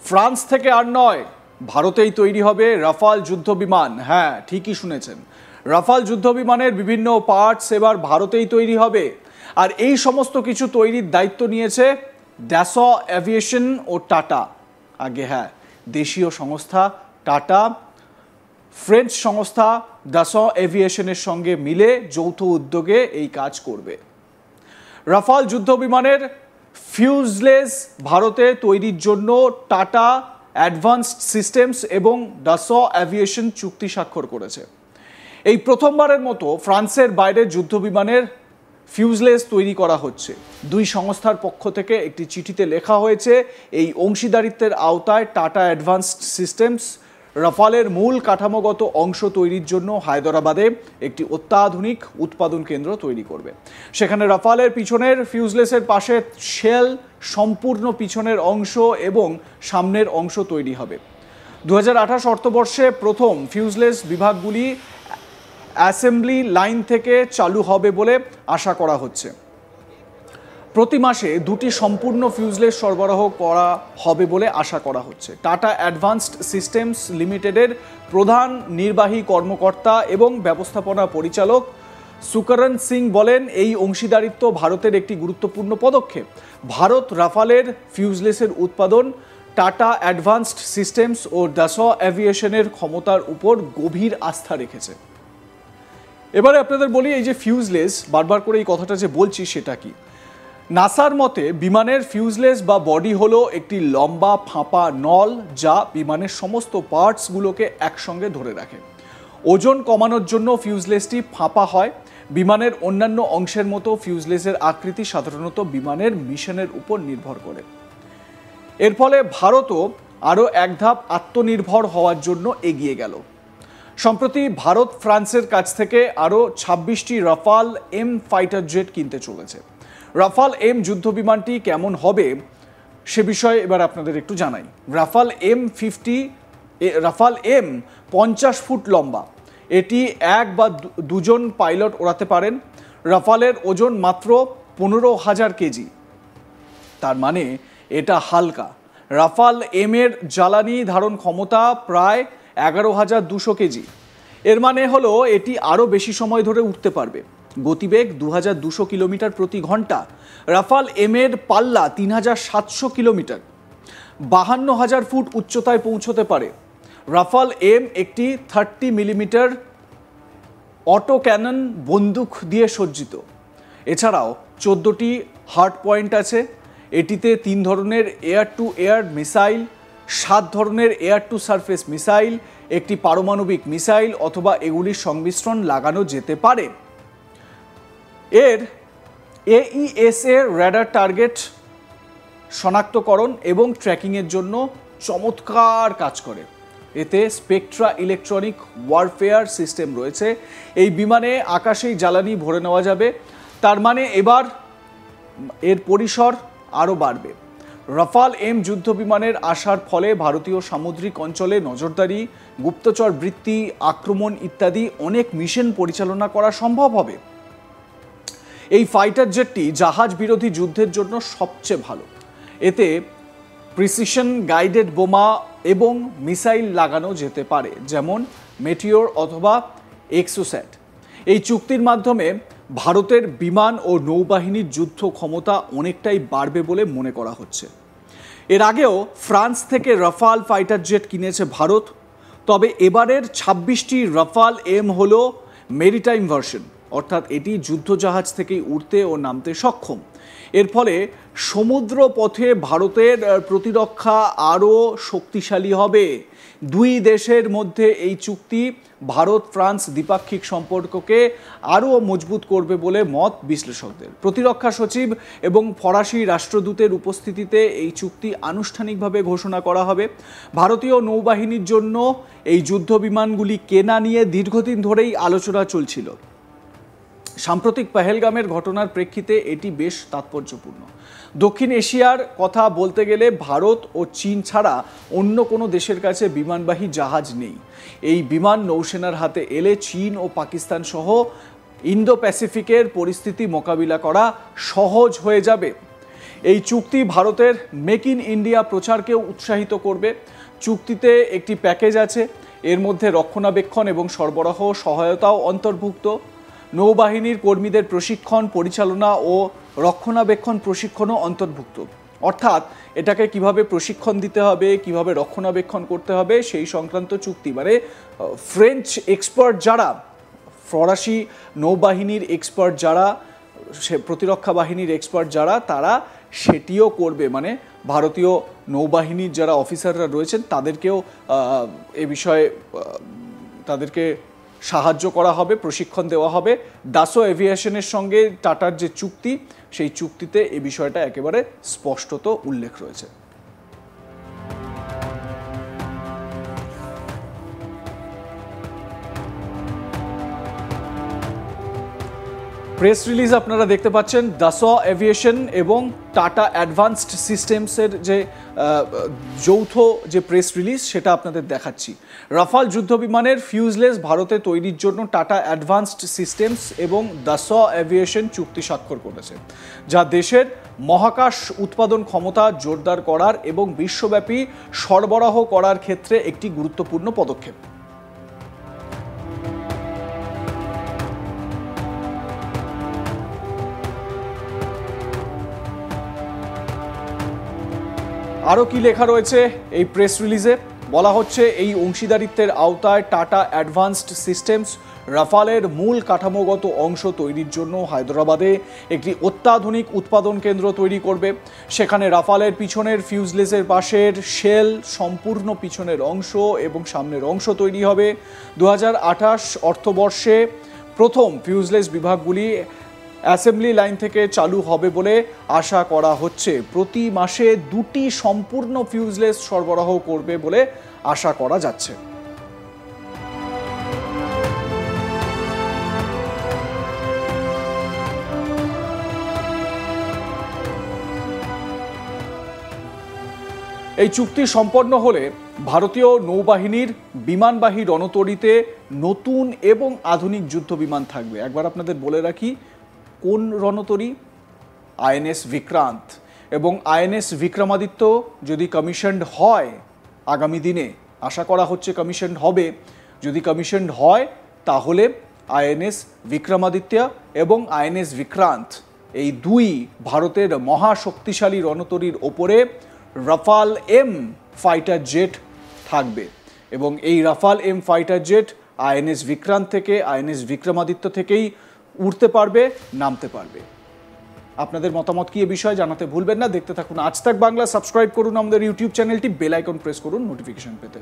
France থেকে আর নয়, ভারতেই তৈরি হবে রাফাল যুদ্ধ বিমান। হ্যাঁ, ঠিকই শুনেছেন, রাফাল যুদ্ধ বিমানের বিভিন্ন পার্টস এবার ভারতেই তৈরি হবে। আর এই সমস্ত কিছু তৈরির দায়িত্ব নিয়েছে ড্যাসো এভিয়েশন ও টাটা। আগে হ্যাঁ, দেশীয় সংস্থা টাটা ফ্রেঞ্চ সংস্থা ড্যাসো এভিয়েশনের সঙ্গে মিলে যৌথ উদ্যোগে এই কাজ করবে। রাফাল যুদ্ধ বিমানের ফিউজলেজ ভারতে তৈরির জন্য টাটা অ্যাডভান্সড সিস্টেমস এবং ড্যাসো এভিয়েশন চুক্তি স্বাক্ষর করেছে। এই প্রথমবারের মতো ফ্রান্সের বাইরে যুদ্ধ বিমানের ফিউজলেজ তৈরি করা হচ্ছে। দুই সংস্থার পক্ষ থেকে একটি চিঠিতে লেখা হয়েছে, এই অংশীদারিত্বের আওতায় টাটা অ্যাডভান্সড সিস্টেমস রাফালের মূল কাঠামোগত অংশ তৈরির জন্য হায়দরাবাদে একটি অত্যাধুনিক উৎপাদন কেন্দ্র তৈরি করবে। সেখানে রাফালের পিছনের ফিউজলেসের পাশে শেল, সম্পূর্ণ পিছনের অংশ এবং সামনের অংশ তৈরি হবে। 2028 অর্থবর্ষে প্রথম ফিউজলেস বিভাগগুলি অ্যাসেম্বলি লাইন থেকে চালু হবে বলে আশা করা হচ্ছে। প্রতি মাসে দুটি সম্পূর্ণ ফিউজলেস সরবরাহ করা হবে বলে আশা করা হচ্ছে। টাটা অ্যাডভান্সড সিস্টেমস লিমিটেডের প্রধান নির্বাহী কর্মকর্তা এবং ব্যবস্থাপনা পরিচালক সুকরণ সিং বলেন, এই অংশীদারিত্ব ভারতের একটি গুরুত্বপূর্ণ পদক্ষেপ। ভারত রাফালের ফিউজলেসের উৎপাদন, টাটা অ্যাডভান্সড সিস্টেমস ও ড্যাসো এভিয়েশনের ক্ষমতার উপর গভীর আস্থা রেখেছে। এবারে আপনাদের বলি, এই যে ফিউজলেস, বারবার করে এই কথাটা যে বলছি সেটা কি। নাসার মতে বিমানের ফিউজলেস বা বডি হলো একটি লম্বা ফাঁপা নল যা বিমানের সমস্ত পার্টসগুলোকে একসঙ্গে ধরে রাখে। ওজন কমানোর জন্য ফিউজলেসটি ফাঁপা হয়। বিমানের অন্যান্য অংশের মতো ফিউজলেসের আকৃতি সাধারণত বিমানের মিশনের উপর নির্ভর করে। এর ফলে ভারতও আরও এক ধাপ আত্মনির্ভর হওয়ার জন্য এগিয়ে গেল। সম্প্রতি ভারত ফ্রান্সের কাছ থেকে আরও 26টি রাফাল এম ফাইটার জেট কিনতে চলেছে। রাফাল এম যুদ্ধ বিমানটি কেমন হবে সে বিষয়ে এবার আপনাদের একটু জানাই। রাফাল এম 50 ফুট লম্বা। এটি এক বা দুজন পাইলট ওড়াতে পারেন। রাফালের ওজন মাত্র 15,000 কেজি, তার মানে এটা হালকা। রাফাল এম এর জ্বালানি ধারণ ক্ষমতা প্রায় 11,200 কেজি। এর মানে হলো এটি আরও বেশি সময় ধরে উঠতে পারবে। গতিবেগ 2,200 কিলোমিটার প্রতি ঘন্টা। রাফাল এম এর পাল্লা 3,700 কিলোমিটার, 52,000 ফুট উচ্চতায় পৌঁছতে পারে। রাফাল এম একটি 30 মিলিমিটার অটো ক্যানন বন্দুক দিয়ে সজ্জিত। এছাড়াও 14টি হার্ড পয়েন্ট আছে। এটিতে 3 ধরনের এয়ার টু এয়ার মিসাইল, 7 ধরনের এয়ার টু সারফেস মিসাইল, একটি পারমাণবিক মিসাইল অথবা এগুলির সংমিশ্রণ লাগানো যেতে পারে। এর AESA র্যাডার টার্গেট শনাক্তকরণ এবং ট্র্যাকিংয়ের জন্য চমৎকার কাজ করে। এতে স্পেকট্রা ইলেকট্রনিক ওয়ারফেয়ার সিস্টেম রয়েছে। এই বিমানে আকাশেই জ্বালানি ভরে নেওয়া যাবে। তার মানে এবার এর পরিসর আরও বাড়বে। রাফাল এম যুদ্ধ বিমানের আসার ফলে ভারতীয় সামুদ্রিক অঞ্চলে নজরদারি, গুপ্তচর বৃত্তি, আক্রমণ ইত্যাদি অনেক মিশন পরিচালনা করা সম্ভব হবে। এই ফাইটার জেটটি জাহাজ বিরোধী যুদ্ধের জন্য সবচেয়ে ভালো। এতে প্রিসিশন গাইডেড বোমা এবং মিসাইল লাগানো যেতে পারে, যেমন মেটিওর অথবা এক্সোস্যাট। এই চুক্তির মাধ্যমে ভারতের বিমান ও নৌবাহিনীর যুদ্ধ ক্ষমতা অনেকটাই বাড়বে বলে মনে করা হচ্ছে। এর আগেও ফ্রান্স থেকে রাফাল ফাইটার জেট কিনেছে ভারত, তবে এবারের 26টি রাফাল এম হলো মেরিটাইম ভার্সন, অর্থাৎ এটি যুদ্ধজাহাজ থেকেই উঠতে ও নামতে সক্ষম। এর ফলে সমুদ্র পথে ভারতের প্রতিরক্ষা আরও শক্তিশালী হবে। দুই দেশের মধ্যে এই চুক্তি ভারত ফ্রান্স দ্বিপাক্ষিক সম্পর্ককে আরও মজবুত করবে বলে মত বিশ্লেষকদের। প্রতিরক্ষা সচিব এবং ফরাসি রাষ্ট্রদূতের উপস্থিতিতে এই চুক্তি আনুষ্ঠানিকভাবে ঘোষণা করা হবে। ভারতীয় নৌবাহিনীর জন্য এই যুদ্ধ বিমানগুলি কেনা নিয়ে দীর্ঘদিন ধরেই আলোচনা চলছিল। সাম্প্রতিক পেহেলগামের ঘটনার প্রেক্ষিতে এটি বেশ তাৎপর্যপূর্ণ। দক্ষিণ এশিয়ার কথা বলতে গেলে ভারত ও চীন ছাড়া অন্য কোনো দেশের কাছে বিমানবাহী জাহাজ নেই। এই বিমান নৌসেনার হাতে এলে চীন ও পাকিস্তান সহ ইন্দো প্যাসিফিকের পরিস্থিতি মোকাবিলা করা সহজ হয়ে যাবে। এই চুক্তি ভারতের মেক ইন ইন্ডিয়া প্রচারকেও উৎসাহিত করবে। চুক্তিতে একটি প্যাকেজ আছে, এর মধ্যে রক্ষণাবেক্ষণ এবং সরবরাহ সহায়তাও অন্তর্ভুক্ত। নৌবাহিনীর কর্মীদের প্রশিক্ষণ, পরিচালনা ও রক্ষণাবেক্ষণ প্রশিক্ষণও অন্তর্ভুক্ত। অর্থাৎ এটাকে কিভাবে প্রশিক্ষণ দিতে হবে, কিভাবে রক্ষণাবেক্ষণ করতে হবে সেই সংক্রান্ত চুক্তি। মানে ফ্রেঞ্চ এক্সপার্ট যারা, ফরাসি নৌবাহিনীর এক্সপার্ট যারা, প্রতিরক্ষা বাহিনীর এক্সপার্ট যারা, তারা সেটিও করবে। মানে ভারতীয় নৌবাহিনীর যারা অফিসাররা রয়েছেন তাদেরকেও এ বিষয়ে তাদেরকে সাহায্য করা হবে, প্রশিক্ষণ দেওয়া হবে। দাসো এভিয়েশনের সঙ্গে টাটার যে চুক্তি, সেই চুক্তিতে এই বিষয়টা একেবারে স্পষ্টত উল্লেখ রয়েছে। প্রেস রিলিজ আপনারা দেখতে পাচ্ছেন, দাসো এভিয়েশন এবং টাটা অ্যাডভান্সড সিস্টেমসের যে যৌথ যে প্রেস রিলিজ সেটা আপনাদের দেখাচ্ছি। রাফাল যুদ্ধবিমানের ফিউজলেস ভারতে তৈরির জন্য টাটা অ্যাডভান্সড সিস্টেমস এবং দাসো এভিয়েশন চুক্তি স্বাক্ষর করেছে, যা দেশের মহাকাশ উৎপাদন ক্ষমতা জোরদার করার এবং বিশ্বব্যাপী সরবরাহ করার ক্ষেত্রে একটি গুরুত্বপূর্ণ পদক্ষেপ। আরও কি লেখা রয়েছে এই প্রেস রিলিজে? বলা হচ্ছে এই অংশীদারিত্বের আওতায় টাটা অ্যাডভান্সড সিস্টেমস রাফালের মূল কাঠামোগত অংশ তৈরির জন্য হায়দ্রাবাদে একটি অত্যাধুনিক উৎপাদন কেন্দ্র তৈরি করবে। সেখানে রাফালের পিছনের ফিউজলেসের পাশের শেল, সম্পূর্ণ পিছনের অংশ এবং সামনের অংশ তৈরি হবে। 2028 অর্থবর্ষে প্রথম ফিউজলেস বিভাগগুলি অ্যাসেম্বলি লাইন থেকে চালু হবে বলে আশা করা হচ্ছে। প্রতি মাসে 2টি সম্পূর্ণ ফিউজলেস সরবরাহ করবে বলে আশা করা যাচ্ছে। এই চুক্তি সম্পন্ন হলে ভারতীয় নৌবাহিনীর বিমানবাহী রণতরীতে নতুন এবং আধুনিক যুদ্ধ বিমান থাকবে। একবার আপনাদের বলে রাখি, কোন রণতরী? আইএনএস বিক্রান্ত। এবং আইএনএস বিক্রমাদিত্য যদি কমিশনড হয় আগামী দিনে, আশা করা হচ্ছে কমিশনড হবে, যদি কমিশনড হয় তাহলে আইএনএস বিক্রমাদিত্য এবং আইএনএস বিক্রান্ত এই দুই ভারতের মহাশক্তিশালী রণতরীর ওপরে রাফাল এম ফাইটার জেট থাকবে। এবং এই Rafale M fighter jet INS Vikrant থেকে, আইএনএস বিক্রমাদিত্য থেকেই উড়তে পারবে, নামতে পারবে। আপনাদের মতামত কি এ বিষয়ে জানাতে ভুলবেন না। দেখতে থাকুন আজ তাক বাংলা, সাবস্ক্রাইব করুন আমাদের ইউটিউব চ্যানেলটি, বেল আইকন প্রেস করুন নোটিফিকেশন পেতে।